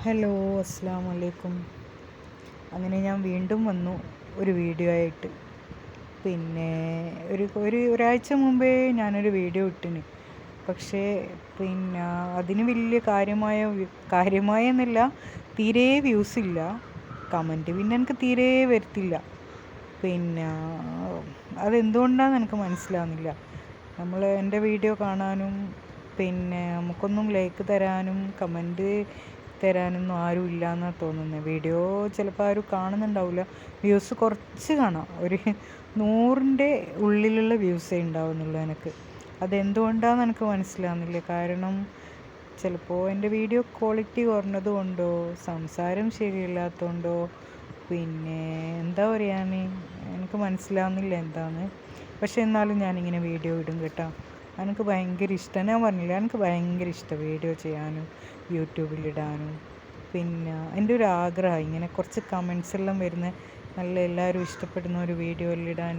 Hello, അസ്സാം വലൈക്കും. അങ്ങനെ ഞാൻ വീണ്ടും വന്നു ഒരു വീഡിയോ ആയിട്ട്. പിന്നെ ഒരാഴ്ച മുമ്പേ ഞാനൊരു വീഡിയോ ഇട്ടിന്. പക്ഷേ പിന്നെ അതിന് വലിയ കാര്യമായെന്നില്ല, തീരെ വ്യൂസ് ഇല്ല. കമൻറ്റ് പിന്നെ എനിക്ക് തീരെ വരത്തില്ല. പിന്നെ അതെന്തുകൊണ്ടാണെന്ന് എനിക്ക് മനസ്സിലാവുന്നില്ല. എൻ്റെ വീഡിയോ കാണാനും പിന്നെ നമുക്കൊന്നും ലൈക്ക് തരാനും കമൻറ്റ് തരാനൊന്നും ആരും ഇല്ല എന്നാണ് തോന്നുന്നത്. വീഡിയോ ചിലപ്പോൾ ആരും കാണുന്നുണ്ടാവില്ല. വ്യൂസ് കുറച്ച് കാണാം, ഒരു 100ൻ്റെ ഉള്ളിലുള്ള വ്യൂസേ ഉണ്ടാവുന്നുള്ളൂ എനിക്ക്. അതെന്തുകൊണ്ടാണെന്ന് എനിക്ക് മനസ്സിലാവുന്നില്ല. കാരണം ചിലപ്പോൾ എൻ്റെ വീഡിയോ ക്വാളിറ്റി കുറഞ്ഞത് കൊണ്ടോ, സംസാരം ശരിയല്ലാത്തതുകൊണ്ടോ, പിന്നെ എന്താ പറയാൻ, എനിക്ക് മനസ്സിലാവുന്നില്ല എന്താന്ന്. പക്ഷെ എന്നാലും ഞാനിങ്ങനെ വീഡിയോ ഇടും കേട്ടോ. എനിക്ക് ഭയങ്കര ഇഷ്ടമാണ്. ഞാൻ പറഞ്ഞില്ല, എനിക്ക് ഭയങ്കര ഇഷ്ടമാണ് വീഡിയോ ചെയ്യാനും യൂട്യൂബിലിടാനും. പിന്നെ എൻ്റെ ഒരു ആഗ്രഹം ഇങ്ങനെ കുറച്ച് കമൻസ് എല്ലാം വരുന്ന നല്ല എല്ലാവരും ഇഷ്ടപ്പെടുന്ന ഒരു വീഡിയോയിലിടാൻ.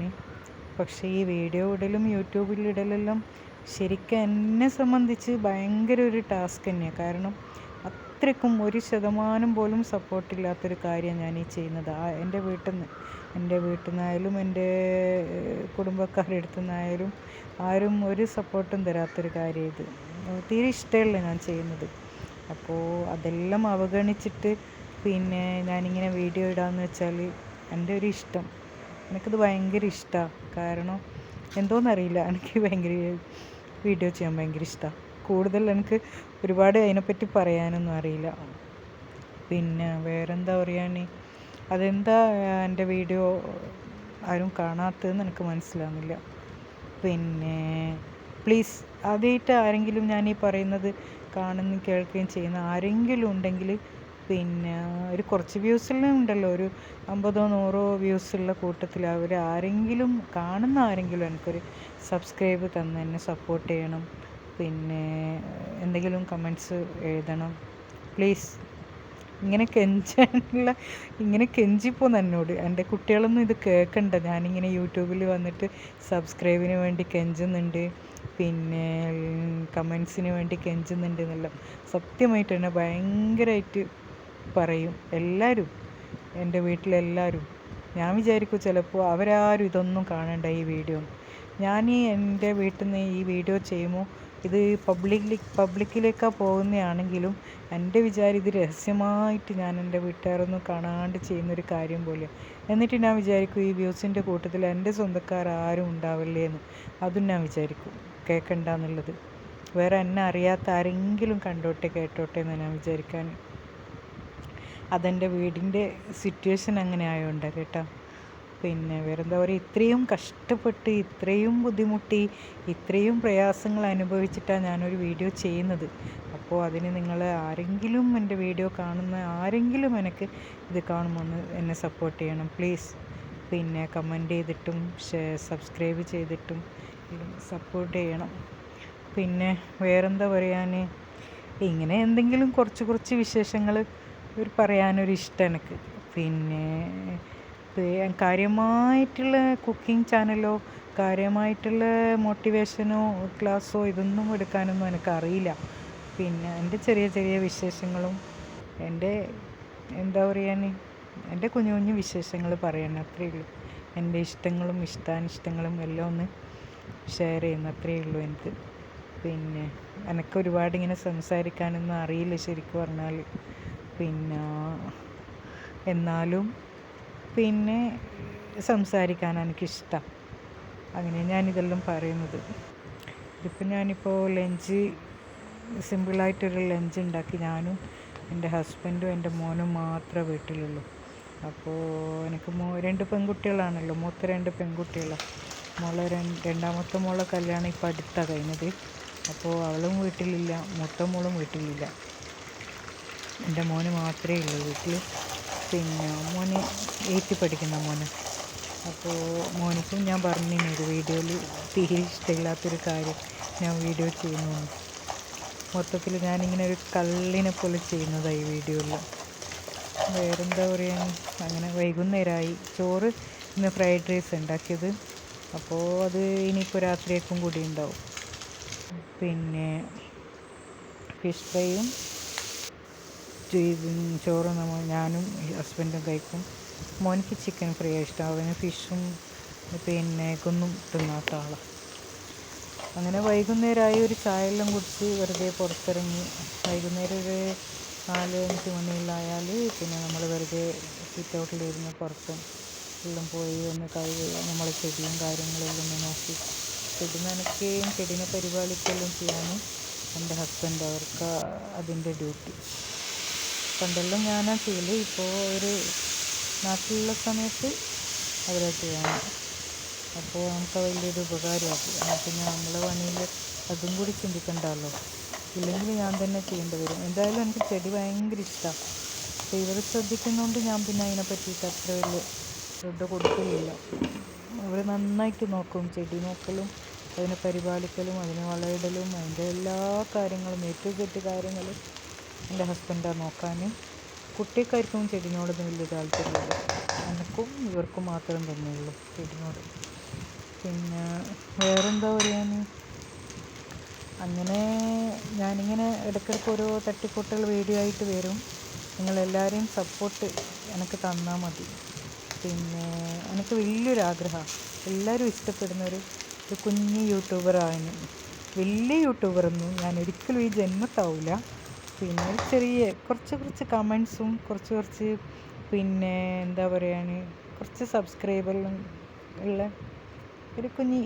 പക്ഷേ ഈ വീഡിയോ ഇടലും യൂട്യൂബിലിടലെല്ലാം ശരിക്കും എന്നെ സംബന്ധിച്ച് ഭയങ്കര ഒരു ടാസ്ക് തന്നെയാണ്. കാരണം അത്രയ്ക്കും 1% പോലും സപ്പോർട്ടില്ലാത്തൊരു കാര്യമാണ് ഞാൻ ഈ ചെയ്യുന്നത്. എൻ്റെ വീട്ടിൽ നിന്നായാലും എൻ്റെ കുടുംബക്കാരുടെ അടുത്തു നിന്നായാലും ആരും ഒരു സപ്പോർട്ടും തരാത്തൊരു കാര്യം ഇത്. തീരെ ഇഷ്ടമല്ല ഞാൻ ചെയ്യുന്നത്. അപ്പോൾ അതെല്ലാം അവഗണിച്ചിട്ട് പിന്നെ ഞാനിങ്ങനെ വീഡിയോ ഇടാമെന്ന് വെച്ചാൽ എൻ്റെ ഒരു ഇഷ്ടം. എനിക്കത് ഭയങ്കര ഇഷ്ടമാണ്. കാരണം എന്തോന്നറിയില്ല, എനിക്ക് ഭയങ്കര വീഡിയോ ചെയ്യാൻ ഭയങ്കര ഇഷ്ടമാണ്. കൂടുതൽ എനിക്ക് ഒരുപാട് അതിനെപ്പറ്റി പറയാനൊന്നും അറിയില്ല. പിന്നെ വേറെന്താ പറയാൻ, അതെന്താ എൻ്റെ വീഡിയോ ആരും കാണാത്തതെന്ന് എനിക്ക് മനസ്സിലാവുന്നില്ല. പിന്നെ പ്ലീസ്, ആദ്യമായിട്ട് ആരെങ്കിലും ഞാൻ ഈ പറയുന്നത് കാണുകയും കേൾക്കുകയും ചെയ്യുന്ന ആരെങ്കിലും ഉണ്ടെങ്കിൽ പിന്നെ ഒരു കുറച്ച് വ്യൂസെല്ലാം ഉണ്ടല്ലോ, ഒരു 50-100 വ്യൂസുള്ള കൂട്ടത്തിൽ അവർ ആരെങ്കിലും കാണുന്ന ആരെങ്കിലും എനിക്കൊരു സബ്സ്ക്രൈബ് തന്ന് എന്നെ സപ്പോർട്ട് ചെയ്യണം. പിന്നെ എന്തെങ്കിലും കമൻറ്റ്സ് എഴുതണം പ്ലീസ്. ഇങ്ങനെ കെഞ്ചിപ്പോന്ന് എന്നോട്. എൻ്റെ കുട്ടികളൊന്നും ഇത് കേൾക്കണ്ട. ഞാനിങ്ങനെ യൂട്യൂബിൽ വന്നിട്ട് സബ്സ്ക്രൈബിന് വേണ്ടി കെഞ്ചുന്നുണ്ട്, പിന്നെ കമൻസിന് വേണ്ടി കെഞ്ചുന്നുണ്ട് എന്നെല്ലാം സത്യമായിട്ട് എന്നെ ഭയങ്കരമായിട്ട് പറയും എല്ലാവരും, എൻ്റെ വീട്ടിലെല്ലാവരും. ഞാൻ വിചാരിക്കും ചിലപ്പോൾ അവരാരും ഇതൊന്നും കാണണ്ട ഈ വീഡിയോ. ഞാൻ എൻ്റെ വീട്ടിൽ നിന്ന് ഈ വീഡിയോ ചെയ്യുമ്പോൾ ഇത് പബ്ലിക്കിലേക്കാണ് പോകുന്നതാണെങ്കിലും എൻ്റെ വിചാരം ഇത് രഹസ്യമായിട്ട് ഞാൻ എൻ്റെ വീട്ടുകാരൊന്നും കാണാണ്ട് ചെയ്യുന്നൊരു കാര്യം പോലെയാണ്. എന്നിട്ട് ഞാൻ വിചാരിക്കും ഈ വ്യൂസിൻ്റെ കൂട്ടത്തിൽ എൻ്റെ സ്വന്തക്കാർ ആരും ഉണ്ടാവില്ലേ എന്ന്. അതും ഞാൻ വിചാരിക്കും കേൾക്കണ്ടെന്നുള്ളത്. വേറെ എന്നെ അറിയാത്ത ആരെങ്കിലും കണ്ടോട്ടെ കേട്ടോട്ടെ എന്ന് ഞാൻ വിചാരിക്കാൻ. അതെൻ്റെ വീടിൻ്റെ സിറ്റുവേഷൻ അങ്ങനെ ആയതുകൊണ്ടാണ് കേട്ടോ. പിന്നെ വേറെന്താ പറയുക, ഇത്രയും കഷ്ടപ്പെട്ട് ഇത്രയും ബുദ്ധിമുട്ടി ഇത്രയും പ്രയാസങ്ങൾ അനുഭവിച്ചിട്ടാണ് ഞാനൊരു വീഡിയോ ചെയ്യുന്നത്. അപ്പോൾ അതിന് നിങ്ങൾ ആരെങ്കിലും, എൻ്റെ വീഡിയോ കാണുന്ന ആരെങ്കിലും എനിക്ക് ഇത് കാണുമ്പോൾ ഒന്ന് എന്നെ സപ്പോർട്ട് ചെയ്യണം പ്ലീസ്. പിന്നെ കമൻറ്റ് ചെയ്തിട്ടും സബ്സ്ക്രൈബ് ചെയ്തിട്ടും സപ്പോർട്ട് ചെയ്യണം. പിന്നെ വേറെന്താ പറയാൻ, ഇങ്ങനെ എന്തെങ്കിലും കുറച്ച് വിശേഷങ്ങൾ പറയാനൊരു ഇഷ്ടം എനിക്ക്. പിന്നെ കാര്യമായിട്ടുള്ള കുക്കിംഗ് ചാനലോ കാര്യമായിട്ടുള്ള മോട്ടിവേഷനോ ക്ലാസ്സോ ഇതൊന്നും എടുക്കാനൊന്നും എനിക്കറിയില്ല. പിന്നെ എൻ്റെ ചെറിയ വിശേഷങ്ങളും എൻ്റെ എന്താ പറയാൻ, എൻ്റെ കുഞ്ഞു വിശേഷങ്ങൾ പറയണം, അത്രയേ ഉള്ളൂ. എൻ്റെ ഇഷ്ടങ്ങളും ഇഷ്ടാനിഷ്ടങ്ങളും എല്ലാം ഒന്ന് ഷെയർ ചെയ്യുന്നു, അത്രയേ ഉള്ളൂ എനിക്ക്. പിന്നെ എനിക്ക് ഒരുപാട് ഇങ്ങനെ സംസാരിക്കാനൊന്നും അറിയില്ല ശരിക്കും പറഞ്ഞാൽ. പിന്നെ എന്നാലും പിന്നെ സംസാരിക്കാൻ എനിക്കിഷ്ടം. അങ്ങനെ ഞാനിതെല്ലാം പറയുന്നത്. ഇതിപ്പോൾ ഞാനിപ്പോൾ സിമ്പിളായിട്ടൊരു ലഞ്ച് ഉണ്ടാക്കി. ഞാനും എൻ്റെ ഹസ്ബൻഡും എൻ്റെ മോനും മാത്രമേ വീട്ടിലുള്ളൂ. അപ്പോൾ എനിക്ക് 2 പെൺകുട്ടികളാണല്ലോ, മൂത്ത 2 പെൺകുട്ടികളാണ്. രണ്ടാമത്തെ മോളെ കല്യാണം ഇപ്പോൾ അടുത്താണ് കഴിഞ്ഞത്. അപ്പോൾ അവളും വീട്ടിലില്ല, മൂത്ത മോളും വീട്ടിലില്ല. എൻ്റെ മോന് മാത്രമേ ഉള്ളൂ വീട്ടിൽ. പിന്നെ മോന് 8th പഠിക്കുന്ന മോന്. അപ്പോൾ മോനിക്കും ഞാൻ പറഞ്ഞിരുന്നു ഒരു വീഡിയോയിൽ തീരെ ഇഷ്ടമില്ലാത്തൊരു കാര്യം ഞാൻ വീഡിയോ ചെയ്യുന്നു. മൊത്തത്തിൽ ഞാനിങ്ങനെ ഒരു കള്ളിനെ പോലെ ചെയ്യുന്നതാണ് ഈ വീഡിയോയിൽ. വേറെന്താ പറയുക, അങ്ങനെ വൈകുന്നേരമായി. ചോറ് ഇന്ന് ഫ്രൈഡ് റൈസ് ഉണ്ടാക്കിയത്. അപ്പോൾ അത് ഇനിയിപ്പോൾ രാത്രിയേക്കും കൂടി ഉണ്ടാവും. പിന്നെ ഫിഷ് ഫ്രൈയും ചോറ് ഞാനും ഹസ്ബൻഡും കഴിക്കും. മോനിക്ക് ചിക്കൻ ഫ്രൈ ഇഷ്ടം, അവന് ഫിഷും പിന്നെ ഒന്നും തിന്നാത്ത ആളാണ്. അങ്ങനെ വൈകുന്നേരമായി ഒരു ചായയെല്ലാം കുടിച്ച് വെറുതെ പുറത്തിറങ്ങി. വൈകുന്നേരം ഒരു 4-5 മണിയിലായാൽ പിന്നെ നമ്മൾ വെറുതെ സിറ്റ് ഔട്ടിലിരുന്ന് പുറത്തും എല്ലാം പോയി ഒന്ന് നമ്മളെ ചെടിയും കാര്യങ്ങളെല്ലാം ഒന്ന് നോക്കി. ചെടി നനയ്ക്കുകയും ചെടീനെ പരിപാലിക്കുകയെല്ലാം ചെയ്യാനും എൻ്റെ ഹസ്ബൻഡ്, അവർക്ക് അതിൻ്റെ ഡ്യൂട്ടി. പണ്ടെല്ലാം ഞാനാ ചെയ്യൽ, ഇപ്പോൾ ഒരു നാട്ടിലുള്ള സമയത്ത് അവരാ ചെയ്യാൻ. അപ്പോൾ നമുക്ക് വലിയൊരു ഉപകാരമാകും. പിന്നെ നമ്മളെ പണിയിൽ അതും കൂടി ചിന്തിക്കണ്ടല്ലോ, ഇല്ലെങ്കിൽ ഞാൻ തന്നെ ചെയ്യേണ്ടി വരും. എന്തായാലും എനിക്ക് ചെടി ഭയങ്കര ഇഷ്ടമാണ്. അപ്പോൾ ഇവർ ശ്രദ്ധിക്കുന്നതുകൊണ്ട് ഞാൻ പിന്നെ അതിനെ പറ്റിയിട്ട് അത്ര വലിയ ശ്രദ്ധ കൊടുക്കലില്ല. അവർ നന്നായിട്ട് നോക്കും. ചെടി നോക്കലും അതിനെ പരിപാലിക്കലും അതിനെ വളമിടലും അതിൻ്റെ എല്ലാ കാര്യങ്ങളും കാര്യങ്ങൾ എൻ്റെ ഹസ്ബൻഡാണ് നോക്കാൻ. കുട്ടിക്കാർക്കും ചെടിനോടൊന്നും വലിയ താല്പര്യമില്ല, എനിക്കും ഇവർക്കും മാത്രം തന്നെയുള്ളൂ ചെടിനോട്. പിന്നെ വേറെന്താ പറയാൻ, അങ്ങനെ ഞാനിങ്ങനെ ഇടയ്ക്കിടയ്ക്ക് ഓരോ തട്ടിക്കൂട്ടുകൾ വീഡിയോ ആയിട്ട് വരും. നിങ്ങളെല്ലാവരെയും സപ്പോർട്ട് എനിക്ക് തന്നാൽ മതി. പിന്നെ എനിക്ക് വലിയൊരാഗ്രഹമാണ് എല്ലാവരും ഇഷ്ടപ്പെടുന്ന ഒരു കുഞ്ഞ് യൂട്യൂബറാണ്. വലിയ യൂട്യൂബറൊന്നും ഞാൻ ഒരിക്കലും ഈ ജന്മത്താവില്ല. പിന്നെ ചെറിയ കുറച്ച് കമൻസും കുറച്ച് പിന്നെ എന്താ പറയാൻ, കുറച്ച് സബ്സ്ക്രൈബെല്ലാം ഉള്ള ഒരു കുഞ്ഞ്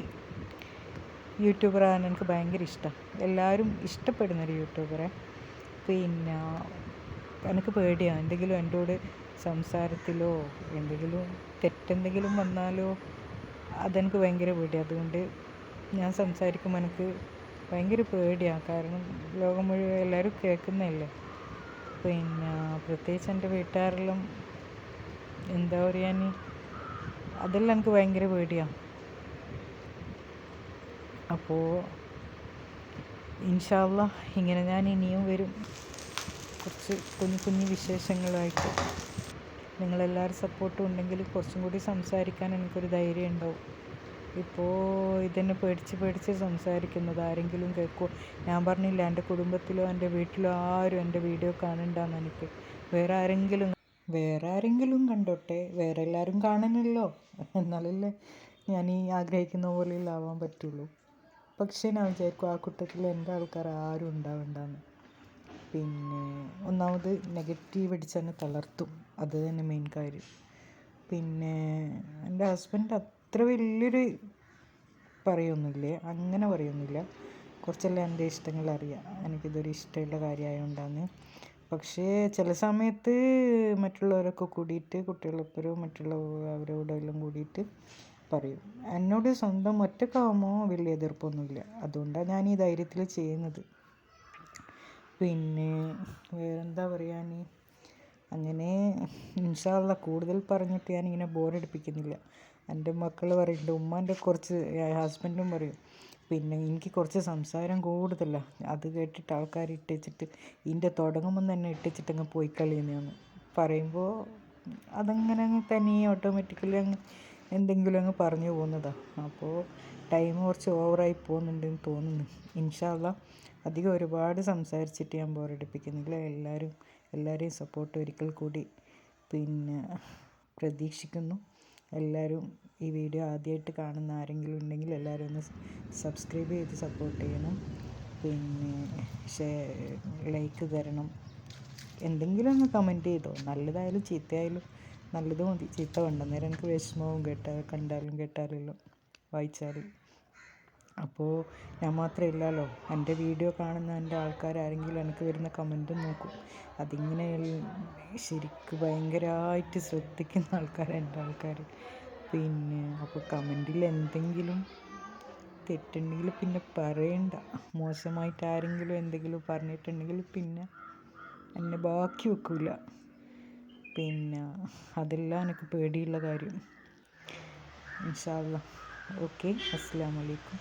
യൂട്യൂബറാണ് എനിക്ക് ഭയങ്കര ഇഷ്ടം. എല്ലാവരും ഇഷ്ടപ്പെടുന്നൊരു യൂട്യൂബറെ. പിന്നെ എനിക്ക് പേടിയാണ് എന്തെങ്കിലും എന്നോട് സംസാരത്തിലോ എന്തെങ്കിലും തെറ്റെന്തെങ്കിലും വന്നാലോ അതെനിക്ക് ഭയങ്കര പേടിയാണ്. അതുകൊണ്ട് ഞാൻ സംസാരിക്കുമ്പോൾ എനിക്ക് ഭയങ്കര പേടിയാണ്. കാരണം ലോകം മുഴുവൻ എല്ലാവരും കേൾക്കുന്നതല്ലേ. പിന്നെ പ്രത്യേകിച്ച് എൻ്റെ വീട്ടുകാരെല്ലാം എന്താ പറയാൻ, അതെല്ലാം എനിക്ക് ഭയങ്കര പേടിയാണ്. അപ്പോൾ ഇൻഷാ അല്ലാഹ് ഇങ്ങനെ ഞാൻ ഇനിയും വരും കുറച്ച് കുഞ്ഞു വിശേഷങ്ങളുമായിട്ട്. നിങ്ങളെല്ലാവരും സപ്പോർട്ടും ഉണ്ടെങ്കിൽ കുറച്ചും കൂടി സംസാരിക്കാൻ എനിക്കൊരു ധൈര്യം ഉണ്ടാവും. ഇപ്പോൾ ഇതെന്നെ പേടിച്ച് സംസാരിക്കുന്നത് ആരെങ്കിലും കേൾക്കുമോ? ഞാൻ പറഞ്ഞില്ല, എൻ്റെ കുടുംബത്തിലോ എൻ്റെ വീട്ടിലോ ആരും എൻ്റെ വീഡിയോ കാണണ്ടെന്ന്. എനിക്ക് വേറെ ആരെങ്കിലും കണ്ടോട്ടെ, വേറെ എല്ലാവരും കാണുന്നില്ലോ, എന്നാലല്ലേ ഞാൻ ഈ ആഗ്രഹിക്കുന്ന പോലെയുള്ള ആവാൻ പറ്റുള്ളൂ. പക്ഷേ ഞാൻ വിചാരിക്കും ആ കൂട്ടത്തിൽ എൻ്റെ ആൾക്കാർ ആരും ഉണ്ടാവണ്ടെന്ന്. പിന്നെ ഒന്നാമത് നെഗറ്റീവ് അടിച്ചെന്നെ തളർത്തും, അത് തന്നെ മെയിൻ കാര്യം. പിന്നെ എൻ്റെ ഹസ്ബൻഡ് അത്ര വലിയൊരു അങ്ങനെ പറയൊന്നുമില്ല. കുറച്ചെല്ലാം എൻ്റെ ഇഷ്ടങ്ങൾ അറിയാം, എനിക്കിതൊരു ഇഷ്ടമുള്ള കാര്യമായതുകൊണ്ടാണ്. പക്ഷേ ചില സമയത്ത് മറ്റുള്ളവരൊക്കെ കൂടിയിട്ട് കുട്ടികളൊപ്പരും അവരോടെല്ലാം കൂടിയിട്ട് പറയും. എന്നോട് സ്വന്തം ഒറ്റക്കാവുമ്പോൾ വലിയ എതിർപ്പൊന്നുമില്ല. അതുകൊണ്ടാണ് ഞാൻ ഈ ധൈര്യത്തിൽ ചെയ്യുന്നത്. പിന്നെ വേറെന്താ പറയാൻ, അങ്ങനെ ഇൻഷാ അല്ലാഹ് കൂടുതൽ പറഞ്ഞിട്ട് ഞാനിങ്ങനെ ബോറടിപ്പിക്കുന്നില്ല. എൻ്റെ മക്കൾ പറയുന്നുണ്ട്, ഉമ്മാൻ്റെ കുറച്ച് ഹസ്ബൻഡും പറയും പിന്നെ എനിക്ക് കുറച്ച് സംസാരം കൂടുതലാണ്, അത് കേട്ടിട്ട് ആൾക്കാർ ഇട്ടിച്ചിട്ട് ഇതിൻ്റെ തുടങ്ങുമ്പം തന്നെ ഇട്ടിച്ചിട്ടങ്ങ് പോയി കളിയുന്നതെന്ന് പറയുമ്പോൾ അതങ്ങനെ അങ്ങ് തനിയെ ഓട്ടോമാറ്റിക്കലി അങ്ങ് എന്തെങ്കിലും അങ്ങ് പറഞ്ഞു പോകുന്നതാണ്. അപ്പോൾ ടൈം കുറച്ച് ഓവറായി പോകുന്നുണ്ടെന്ന് തോന്നുന്നു. ഇൻഷാ അല്ലാഹ് അധികം ഒരുപാട് സംസാരിച്ചിട്ട് ഞാൻ ബോറടിപ്പിക്കുന്നില്ല. എല്ലാവരെയും സപ്പോർട്ട് ഒരിക്കൽ കൂടി പിന്നെ പ്രതീക്ഷിക്കുന്നു. എല്ലാവരും ഈ വീഡിയോ ആദ്യമായിട്ട് കാണുന്ന ആരെങ്കിലും ഉണ്ടെങ്കിൽ എല്ലാവരും ഒന്ന് സബ്സ്ക്രൈബ് ചെയ്ത് സപ്പോർട്ട് ചെയ്യണം. പിന്നെ ലൈക്ക് തരണം. എന്തെങ്കിലും ഒന്ന് കമൻറ്റ് ചെയ്തോ, നല്ലതായാലും ചീത്തയായാലും നല്ലത് മതി, ചീത്ത വേണ്ട. അന്നേരം എനിക്ക് വിഷമവും കണ്ടാലും കേട്ടാലും വായിച്ചാൽ. അപ്പോൾ ഞാൻ മാത്രമില്ലല്ലോ, എൻ്റെ വീഡിയോ കാണുന്ന എൻ്റെ ആൾക്കാർ ആരെങ്കിലും എനിക്ക് വരുന്ന കമൻറ്റും നോക്കും. അതിങ്ങനെ ശരിക്കും ഭയങ്കരമായിട്ട് ശ്രദ്ധിക്കുന്ന ആൾക്കാരാണ് എൻ്റെ ആൾക്കാർ. പിന്നെ അപ്പോൾ കമൻറ്റിൽ എന്തെങ്കിലും തെറ്റുണ്ടെങ്കിൽ പിന്നെ പറയണ്ട. മോശമായിട്ട് ആരെങ്കിലും എന്തെങ്കിലും പറഞ്ഞിട്ടുണ്ടെങ്കിൽ പിന്നെ എന്നെ ബാക്കി വെക്കില്ല. പിന്നെ അതെല്ലാം എനിക്ക് പേടിയുള്ള കാര്യം. ഇൻഷാ അല്ലാഹ്. ഓക്കെ, അസ്സലാമു അലൈക്കും.